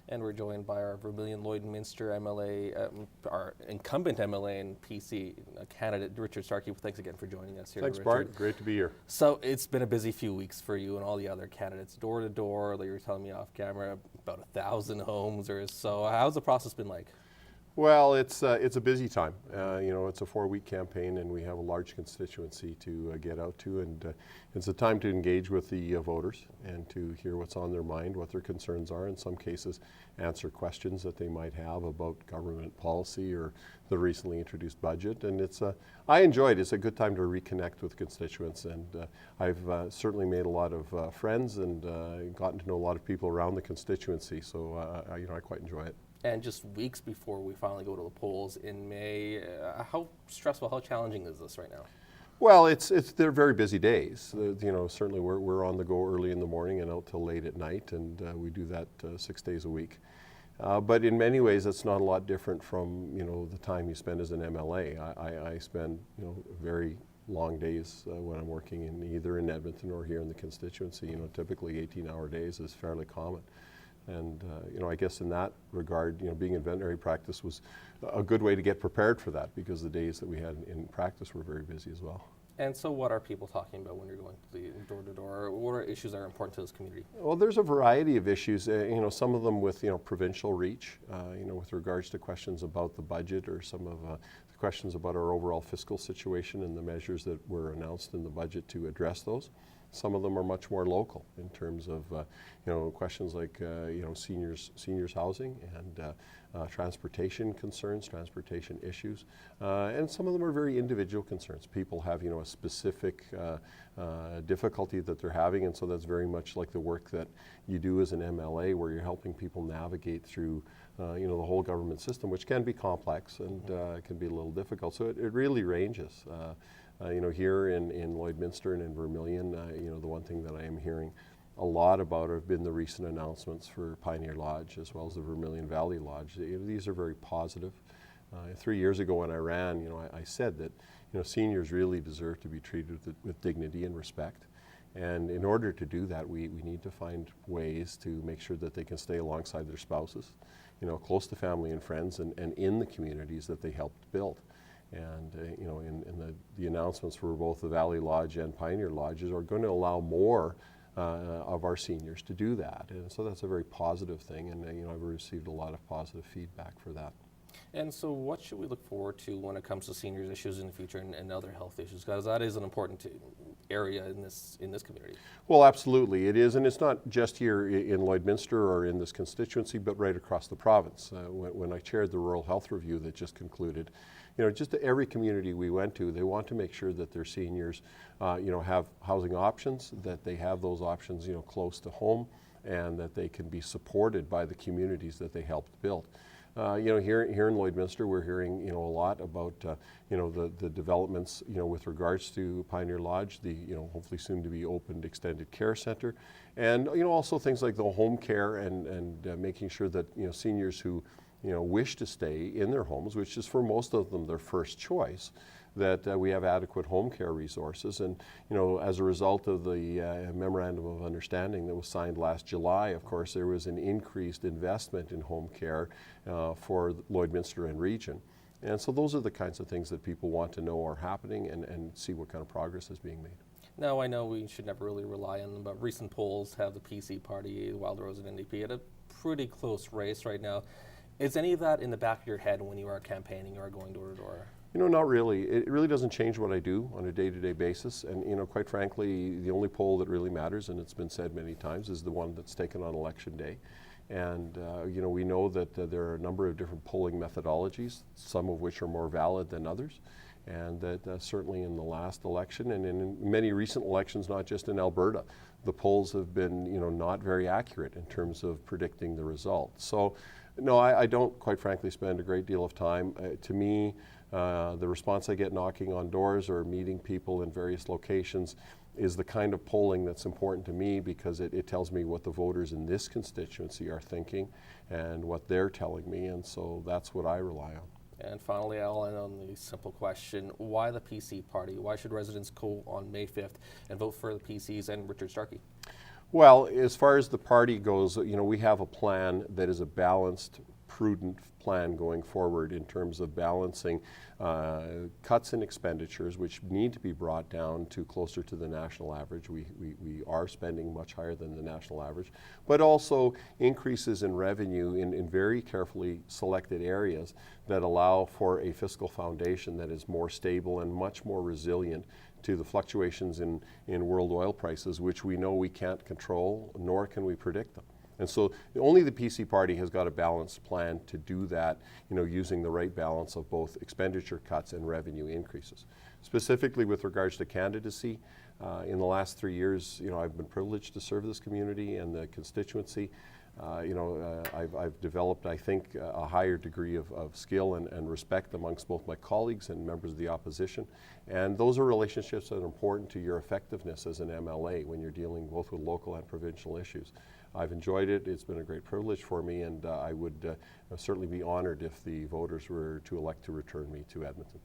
And we're joined by our Vermilion-Lloydminster MLA, our incumbent MLA and PC candidate, Richard Starke. Thanks again for joining us here, Thanks, Richard. Bart. Great to be here. So it's been a busy few weeks for you and all the other candidates, door to door. Like you were telling me off camera, about 1,000 homes or so. How's the process been like? Well, it's a busy time. It's a 4-week campaign, and we have a large constituency to get out to, and it's a time to engage with the voters and to hear what's on their mind, what their concerns are. In some cases, answer questions that they might have about government policy or the recently introduced budget. And I enjoy it. It's a good time to reconnect with constituents, and I've certainly made a lot of friends and gotten to know a lot of people around the constituency. So I quite enjoy it. And just weeks before we finally go to the polls in May, how stressful, how challenging is this right now? Well, they're very busy days. Certainly we're on the go early in the morning and out till late at night, and we do that 6 days a week. But in many ways, it's not a lot different from the time you spend as an MLA. I spend very long days when I'm working either in Edmonton or here in the constituency. Typically 18-hour days is fairly common. And I guess in that regard, being in veterinary practice was a good way to get prepared for that, because the days that we had in practice were very busy as well. And so what are people talking about when you're going door to door? What are issues that are important to this community? Well, there's a variety of issues, some of them with provincial reach, with regards to questions about the budget, or some of the questions about our overall fiscal situation and the measures that were announced in the budget to address those. Some of them are much more local in terms of questions like seniors housing and transportation concerns, transportation issues, and some of them are very individual concerns. People have a specific difficulty that they're having, and so that's very much like the work that you do as an MLA, where you're helping people navigate through the whole government system, which can be complex and can be a little difficult. So it really ranges. Here in Lloydminster and in Vermilion, the one thing that I am hearing a lot about have been the recent announcements for Pioneer Lodge as well as the Vermilion Valley Lodge. These are very positive. 3 years ago when I ran, I said that seniors really deserve to be treated with dignity and respect. And in order to do that, we need to find ways to make sure that they can stay alongside their spouses, close to family and friends, and in the communities that they helped build. And in the announcements for both the Valley Lodge and Pioneer Lodges are going to allow more of our seniors to do that. And so that's a very positive thing, and I've received a lot of positive feedback for that. And so what should we look forward to when it comes to seniors issues in the future and other health issues? Because that is an important area in this community. Well, absolutely it is, and it's not just here in Lloydminster or in this constituency, but right across the province. When I chaired the Rural Health Review that just concluded, just every community we went to, they want to make sure that their seniors, have housing options, that they have those options, close to home, and that they can be supported by the communities that they helped build. Here in Lloydminster, we're hearing a lot about the developments with regards to Pioneer Lodge, the hopefully soon to be opened extended care center, and also things like the home care and making sure that seniors who wish to stay in their homes, which is for most of them their first choice, that we have adequate home care resources. And as a result of the memorandum of understanding that was signed last July, of course, there was an increased investment in home care for Lloydminster and region. And so those are the kinds of things that people want to know are happening and see what kind of progress is being made. Now, I know we should never really rely on them, but recent polls have the PC party, Wild Rose and NDP, at a pretty close race right now. Is any of that in the back of your head when you are campaigning or going door to door? Not really. It really doesn't change what I do on a day-to-day basis. And quite frankly, the only poll that really matters, and it's been said many times, is the one that's taken on election day. And we know that there are a number of different polling methodologies, some of which are more valid than others. And that certainly in the last election and in many recent elections, not just in Alberta, the polls have been not very accurate in terms of predicting the results. So no, I don't quite frankly spend a great deal of time. To me, the response I get knocking on doors or meeting people in various locations is the kind of polling that's important to me, because it tells me what the voters in this constituency are thinking and what they're telling me, and so that's what I rely on. And finally, I'll end on the simple question, why the PC party? Why should residents go on May 5th and vote for the PCs and Richard Starke? Well, as far as the party goes, we have a plan that is a balanced, prudent plan going forward in terms of balancing cuts in expenditures, which need to be brought down to closer to the national average. We are spending much higher than the national average, but also increases in revenue in very carefully selected areas that allow for a fiscal foundation that is more stable and much more resilient to the fluctuations in world oil prices, which we know we can't control, nor can we predict them. And so only the PC party has got a balanced plan to do that, using the right balance of both expenditure cuts and revenue increases. Specifically with regards to candidacy, in the last 3 years, I've been privileged to serve this community and the constituency. I've developed, I think, a higher degree of skill and respect amongst both my colleagues and members of the opposition. And those are relationships that are important to your effectiveness as an MLA when you're dealing both with local and provincial issues. I've enjoyed it. It's been a great privilege for me, and I would certainly be honored if the voters were to elect to return me to Edmonton.